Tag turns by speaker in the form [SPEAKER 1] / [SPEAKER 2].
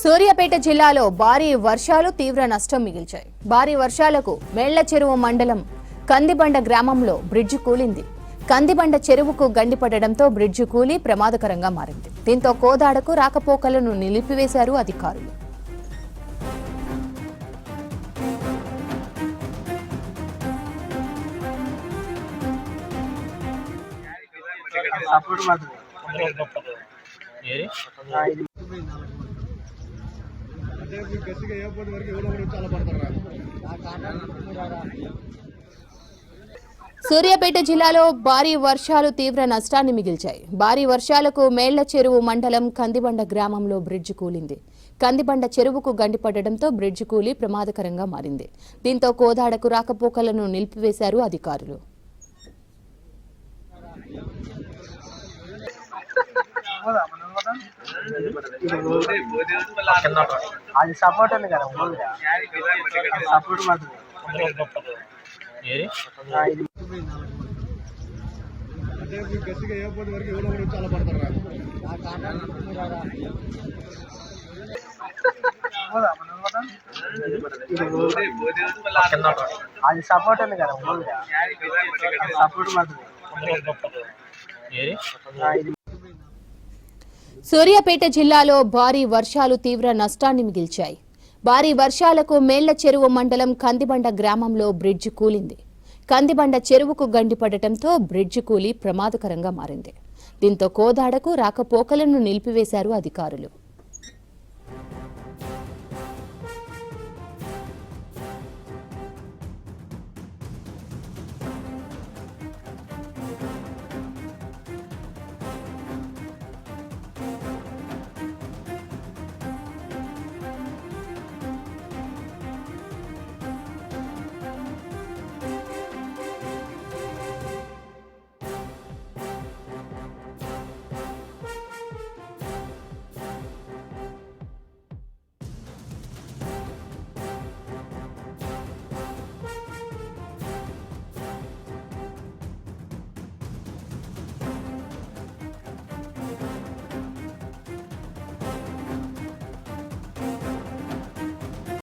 [SPEAKER 1] సూర్యాపేట జిల్లాలో భారీ వర్షాలు తీవ్ర నష్టం మిగిల్చాయి. భారీ వర్షాలకు మేళ్ల చెరువు మండలం కందిబండ గ్రామంలో బ్రిడ్జి కూలింది. కందిబండ చెరువుకు గండిపడడంతో బ్రిడ్జి కూలి ప్రమాదకరంగా మారింది. దీంతో కోదాడకు రాకపోకలను నిలిపివేశారు అధికారులు. సూర్యాపేట జిల్లాలో భారీ వర్షాలు తీవ్ర నష్టాన్ని మిగిల్చాయి. భారీ వర్షాలకు మేళ్ల చెరువు మండలం కందిబండ గ్రామంలో బ్రిడ్జి కూలింది. కందిబండ చెరువుకు గండిపడడంతో బ్రిడ్జి కూలి ప్రమాదకరంగా మారింది. దీంతో కోదాడకు రాకపోకలను నిలిపివేశారు అధికారులు.
[SPEAKER 2] అది సపోర్ట్ ఉంది కదా సపోర్ట్ గట్టిగా ఎయిర్పోర్ట్ వరకు ఎవరో చాలా పడతారు. అది సపోర్ట్ ఉంది కదా సపోర్ట్
[SPEAKER 1] సూర్యాపేట జిల్లాలో భారీ వర్షాలు తీవ్ర నష్టాన్ని మిగిల్చాయి. భారీ వర్షాలకు మేళ్ల చెరువు మండలం కందిబండ గ్రామంలో బ్రిడ్జి కూలింది. కందిబండ చెరువుకు గండిపడటంతో బ్రిడ్జి కూలి ప్రమాదకరంగా మారింది. దీంతో కోదాడకు రాకపోకలను నిలిపివేశారు అధికారులు.